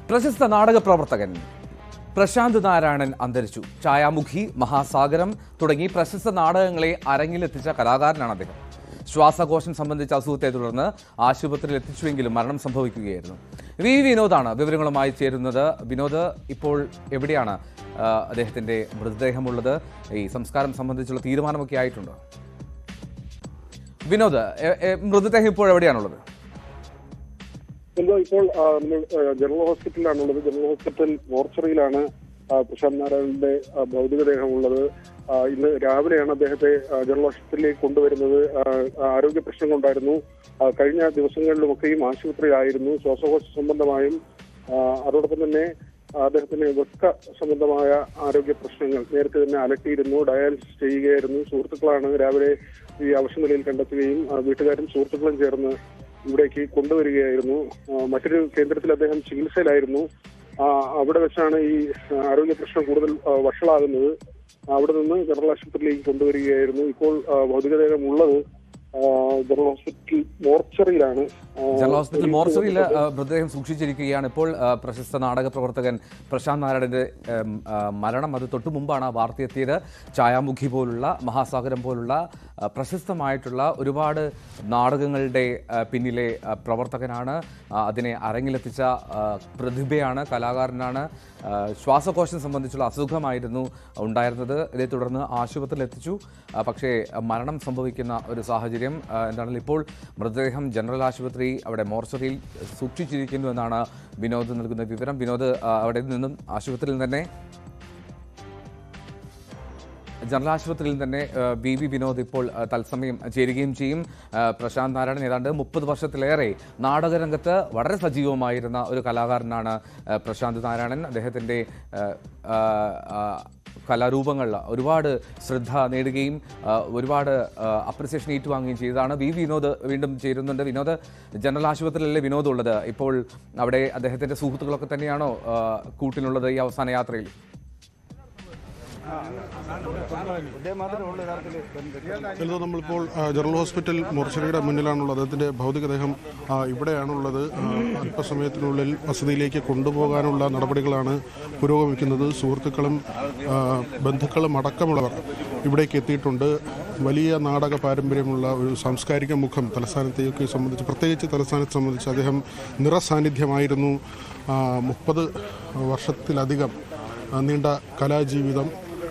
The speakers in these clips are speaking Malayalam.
പ്രശസ്ത നാടക പ്രവർത്തകൻ പ്രശാന്ത് നാരായണൻ അന്തരിച്ചു. ഛായാമുഖി, മഹാസാഗരം തുടങ്ങി പ്രശസ്ത നാടകങ്ങളെ അരങ്ങിലെത്തിച്ച കലാകാരനാണ് അദ്ദേഹം. ശ്വാസകോശം സംബന്ധിച്ച അസുഖത്തെ തുടർന്ന് ആശുപത്രിയിൽ എത്തിച്ചുവെങ്കിലും മരണം സംഭവിക്കുകയായിരുന്നു. വി വിനോദാണ് വിവരങ്ങളുമായി ചേരുന്നത്. വിനോദ്, ഇപ്പോൾ എവിടെയാണ് അദ്ദേഹത്തിന്റെ മൃതദേഹമുള്ളത്? ഈ സംസ്കാരം സംബന്ധിച്ചുള്ള തീരുമാനമൊക്കെ ആയിട്ടുണ്ടോ? വിനോദ്, മൃതദേഹം ഇപ്പോൾ എവിടെയാണുള്ളത്? ഇപ്പോൾ നമ്മൾ ജനറൽ ഹോസ്പിറ്റലിലാണുള്ളത്. ജനറൽ ഹോസ്പിറ്റൽ മോർച്ചറിയിലാണ് പ്രശാന്ത് നാരായണന്റെ ഭൗതികദേഹമുള്ളത്. ഇന്ന് രാവിലെയാണ് അദ്ദേഹത്തെ ജനറൽ ഹോസ്പിറ്റലിലേക്ക് കൊണ്ടുവരുന്നത്. ആരോഗ്യ പ്രശ്നങ്ങളുണ്ടായിരുന്നു. കഴിഞ്ഞ ദിവസങ്ങളിലുമൊക്കെയും ആശുപത്രിയിലായിരുന്നു. ശ്വാസകോശ സംബന്ധമായും അതോടൊപ്പം തന്നെ അദ്ദേഹത്തിന് വൃക്ക സംബന്ധമായ ആരോഗ്യ പ്രശ്നങ്ങൾ നേരത്തെ തന്നെ അലട്ടിയിരുന്നു. ഡയാലിസിസ് ചെയ്യുകയായിരുന്നു. സുഹൃത്തുക്കളാണ് രാവിലെ ഈ അവശനിലയിൽ കണ്ടെത്തുകയും വീട്ടുകാരും സുഹൃത്തുക്കളും ചേർന്ന് ഇവിടേക്ക് കൊണ്ടുവരികയായിരുന്നു. മറ്റൊരു കേന്ദ്രത്തിൽ അദ്ദേഹം ചികിത്സയിലായിരുന്നു. അവിടെ വെച്ചാണ് ഈ ആരോഗ്യ പ്രശ്നം കൂടുതൽ വഷളാകുന്നത്. അവിടെ നിന്ന് ജനറൽ ആശുപത്രിയിലേക്ക് കൊണ്ടുവരികയായിരുന്നു. ഇപ്പോൾ ഭൗതികദേഹം ഉള്ളത് ജനറൽ ഹോസ്പിറ്റൽ മോർച്ചറിയിലാണ്. ജനറൽ ഹോസ്പിറ്റൽ മോർച്ചറിയിൽ മൃതദേഹം സൂക്ഷിച്ചിരിക്കുകയാണ്. ഇപ്പോൾ പ്രശസ്ത നാടക പ്രവർത്തകൻ പ്രശാന്ത് നാരായണന്റെ മരണം അത് തൊട്ടു മുമ്പാണ് വാർത്തയെത്തിയത്. ഛായാമുഖി പോലുള്ള, മഹാസാഗരം പോലുള്ള പ്രശസ്തമായിട്ടുള്ള ഒരുപാട് നാടകങ്ങളുടെ പിന്നിലെ പ്രവർത്തകനാണ്. അതിനെ അരങ്ങിലെത്തിച്ച പ്രതിഭയാണ്, കലാകാരനാണ്. ശ്വാസകോശം സംബന്ധിച്ചുള്ള അസുഖമായിരുന്നു ഉണ്ടായിരുന്നത്. ഇതേ തുടർന്ന് ആശുപത്രിയിൽ എത്തിച്ചു. പക്ഷേ മരണം സംഭവിക്കുന്ന ഒരു സാഹചര്യം എന്താണെങ്കിലും ഇപ്പോൾ മൃതദേഹം ജനറൽ ആശുപത്രി അവിടെ മോർച്ചറിയിൽ സൂക്ഷിച്ചിരിക്കുന്നു എന്നാണ് വിനോദ് നൽകുന്ന വിവരം. വിനോദ്, അവിടെ നിന്നും ആശുപത്രിയിൽ തന്നെ ജനറൽ ആശുപത്രിയിൽ തന്നെ വി വിനോദ് ഇപ്പോൾ തത്സമയം ചേരുകയും ചെയ്യും. പ്രശാന്ത് നാരായണൻ ഏതാണ്ട് 30 വർഷത്തിലേറെ നാടകരംഗത്ത് വളരെ സജീവമായിരുന്ന ഒരു കലാകാരനാണ് പ്രശാന്ത് നാരായണൻ. അദ്ദേഹത്തിൻ്റെ കലാരൂപങ്ങൾ ഒരുപാട് ശ്രദ്ധ നേടുകയും ഒരുപാട് അപ്രിസിയേഷൻ ഏറ്റുവാങ്ങുകയും ചെയ്തതാണ്. വി വിനോദ് വീണ്ടും ചേരുന്നുണ്ട്. വിനോദ്, ജനറൽ ആശുപത്രിയിലല്ലേ വിനോദ് ഉള്ളത്? ഇപ്പോൾ അവിടെ അദ്ദേഹത്തിൻ്റെ സുഹൃത്തുക്കളൊക്കെ തന്നെയാണോ കൂട്ടിനുള്ളത് ഈ അവസാന യാത്രയിൽ? നമ്മളിപ്പോൾ ജനറൽ ഹോസ്പിറ്റൽ മോർച്ചറിയുടെ മുന്നിലാണുള്ളത്. അദ്ദേഹത്തിൻ്റെ ഭൗതികദേഹം ഇവിടെയാണുള്ളത്. അല്പസമയത്തിനുള്ളിൽ വസതിയിലേക്ക് കൊണ്ടുപോകാനുള്ള നടപടികളാണ് പുരോഗമിക്കുന്നത്. സുഹൃത്തുക്കളും ബന്ധുക്കളും അടക്കമുള്ളവർ ഇവിടേക്ക് എത്തിയിട്ടുണ്ട്. വലിയ നാടക പാരമ്പര്യമുള്ള ഒരു സാംസ്കാരിക മുഖം തലസ്ഥാനത്തേക്ക് സംബന്ധിച്ച്, പ്രത്യേകിച്ച് തലസ്ഥാനത്തെ സംബന്ധിച്ച് അദ്ദേഹം നിറസാന്നിധ്യമായിരുന്നു. 30 വർഷത്തിലധികം നീണ്ട കലാജീവിതം,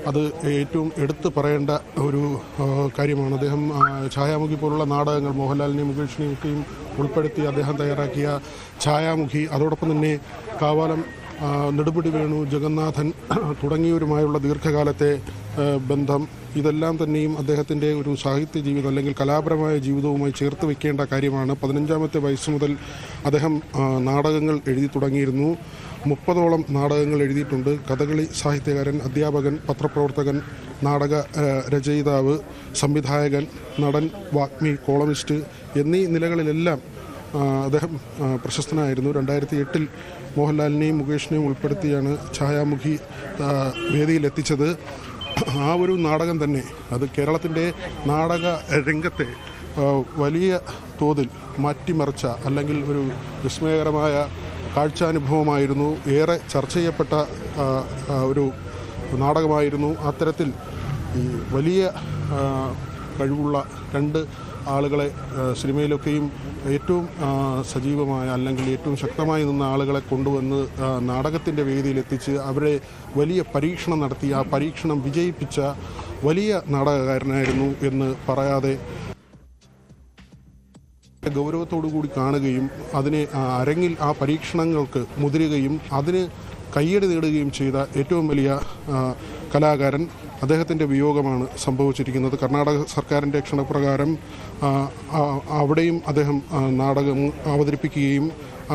അത് ഏറ്റവും എടുത്തു പറയേണ്ട ഒരു കാര്യമാണ്. അദ്ദേഹം ഛായാമുഖി പോലുള്ള നാടകങ്ങൾ, മോഹൻലാലിനെയും മുകേഷിനെയും ഒക്കെയും ഉൾപ്പെടുത്തി അദ്ദേഹം തയ്യാറാക്കിയ ഛായാമുഖി, അതോടൊപ്പം തന്നെ കാവാലം, നെടുമുടി വേണു, ജഗന്നാഥൻ തുടങ്ങിയവരുമായുള്ള ദീർഘകാലത്തെ ബന്ധം, ഇതെല്ലാം തന്നെയും അദ്ദേഹത്തിൻ്റെ ഒരു സാഹിത്യ ജീവിതം അല്ലെങ്കിൽ കലാപരമായ ജീവിതവുമായി ചേർത്ത് വെക്കേണ്ട കാര്യമാണ്. 15ാമത്തെ വയസ്സ് മുതൽ അദ്ദേഹം നാടകങ്ങൾ എഴുതി തുടങ്ങിയിരുന്നു. 30ഓളം നാടകങ്ങൾ എഴുതിയിട്ടുണ്ട്. കഥകളി സാഹിത്യകാരൻ, അധ്യാപകൻ, പത്രപ്രവർത്തകൻ, നാടക രചയിതാവ്, സംവിധായകൻ, നടൻ, വാഗ്മി, കോളമിസ്റ്റ് എന്നീ നിലകളിലെല്ലാം അദ്ദേഹം പ്രശസ്തനായിരുന്നു. 2008-ൽ മോഹൻലാലിനെയും മുകേഷിനെയും ഉൾപ്പെടുത്തിയാണ് ഛായാമുഖി വേദിയിലെത്തിച്ചത്. ആ ഒരു നാടകം തന്നെ അത് കേരളത്തിൻ്റെ നാടക രംഗത്തെ വലിയ തോതിൽ മാറ്റിമറിച്ച അല്ലെങ്കിൽ ഒരു വിസ്മയകരമായ കാഴ്ചാനുഭവമായിരുന്നു. ഏറെ ചർച്ച ചെയ്യപ്പെട്ട ഒരു നാടകമായിരുന്നു. അത്തരത്തിൽ ഈ വലിയ കഴിവുള്ള 2 ആളുകളെ സിനിമയിലൊക്കെയും ഏറ്റവും സജീവമായ അല്ലെങ്കിൽ ഏറ്റവും ശക്തമായി നിന്ന ആളുകളെ കൊണ്ടുവന്ന് നാടകത്തിൻ്റെ വേദിയിലെത്തിച്ച് അവരെ വലിയ പരീക്ഷണം നടത്തി ആ പരീക്ഷണം വിജയിപ്പിച്ച വലിയ നാടകകാരനായിരുന്നു എന്ന് പറയാതെ ഗൗരവത്തോടു കൂടി കാണുകയും അതിനെ അരങ്ങിൽ ആ പരീക്ഷണങ്ങൾക്ക് മുതിരുകയും അതിന് കയ്യടി നേടുകയും ചെയ്ത ഏറ്റവും വലിയ കലാകാരൻ. അദ്ദേഹത്തിൻ്റെ വിയോഗമാണ് സംഭവിച്ചിരിക്കുന്നത്. കർണാടക സർക്കാരിൻ്റെ ക്ഷണപ്രകാരം അവിടെയും അദ്ദേഹം നാടകം അവതരിപ്പിക്കുകയും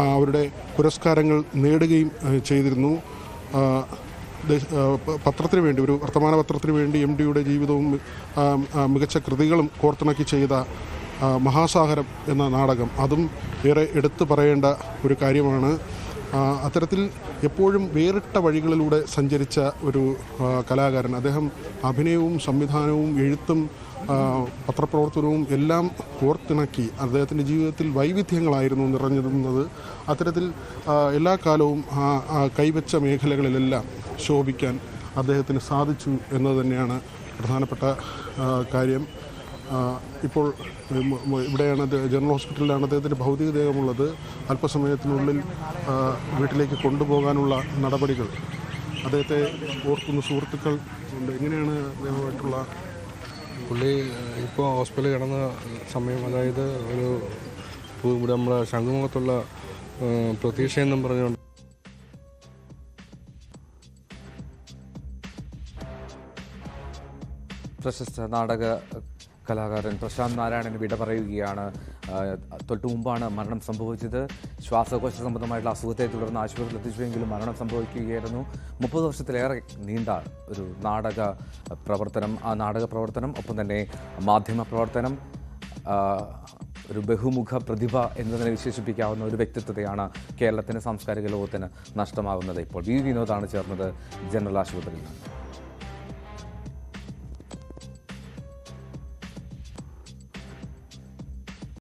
അവരുടെ പുരസ്കാരങ്ങൾ നേടുകയും ചെയ്തിരുന്നു. പത്രത്തിന് വേണ്ടി, ഒരു വർത്തമാന പത്രത്തിന് വേണ്ടി MDയുടെ ജീവിതവും മികച്ച കൃതികളും കോർത്തിണക്കി ചെയ്ത മഹാസാഗരം എന്ന നാടകം, അതും ഏറെ എടുത്തു പറയേണ്ട ഒരു കാര്യമാണ്. അത്തരത്തിൽ എപ്പോഴും വേറിട്ട വഴികളിലൂടെ സഞ്ചരിച്ച ഒരു കലാകാരൻ. അദ്ദേഹം അഭിനയവും സംവിധാനവും എഴുത്തും പത്രപ്രവർത്തനവും എല്ലാം കോർത്തിണക്കി അദ്ദേഹത്തിൻ്റെ ജീവിതത്തിൽ വൈവിധ്യങ്ങളായിരുന്നു നിറഞ്ഞിരുന്നത്. അത്തരത്തിൽ എല്ലാ കാലവും കൈവച്ച മേഖലകളിലെല്ലാം ശോഭിക്കാൻ അദ്ദേഹത്തിന് സാധിച്ചു എന്നത് തന്നെയാണ് പ്രധാനപ്പെട്ട കാര്യം. ഇപ്പോൾ ഇവിടെയാണ് ജനറൽ ഹോസ്പിറ്റലിലാണ് അദ്ദേഹത്തിൻ്റെ ഭൗതികദേഹമുള്ളത്. അല്പസമയത്തിനുള്ളിൽ വീട്ടിലേക്ക് കൊണ്ടുപോകാനുള്ള നടപടികൾ അദ്ദേഹത്തെ ഓർക്കുന്ന സുഹൃത്തുക്കൾ ഉണ്ട്. എങ്ങനെയാണ് അദ്ദേഹമായിട്ടുള്ള പുള്ളി ഇപ്പോൾ ഹോസ്പിറ്റലിൽ കിടന്ന സമയം, അതായത് ഒരു ഇവിടെ നമ്മുടെ ശംഖുമുഖത്തുള്ള പ്രതീക്ഷ എന്നും പറഞ്ഞുകൊണ്ട് പ്രശസ്ത നാടക കലാകാരൻ പ്രശാന്ത് നാരായണന് വിട പറയുകയാണ്. തൊട്ടു മുമ്പാണ് മരണം സംഭവിച്ചത്. ശ്വാസകോശ സംബന്ധമായിട്ടുള്ള അസുഖത്തെ തുടർന്ന് ആശുപത്രിയിൽ എത്തിച്ചുവെങ്കിലും മരണം സംഭവിക്കുകയായിരുന്നു. 30 വർഷത്തിലേറെ നീണ്ട ഒരു നാടക പ്രവർത്തനം, ആ നാടക പ്രവർത്തനം, ഒപ്പം തന്നെ മാധ്യമ പ്രവർത്തനം, ഒരു ബഹുമുഖ പ്രതിഭ എന്നതിനെ വിശേഷിപ്പിക്കാവുന്ന ഒരു വ്യക്തിത്വത്തെയാണ് കേരളത്തിന്, സാംസ്കാരിക ലോകത്തിന് നഷ്ടമാകുന്നത്. ഇപ്പോൾ വി വിനോദാണ് ചേർന്നത് ജനറൽ ആശുപത്രിയിൽ.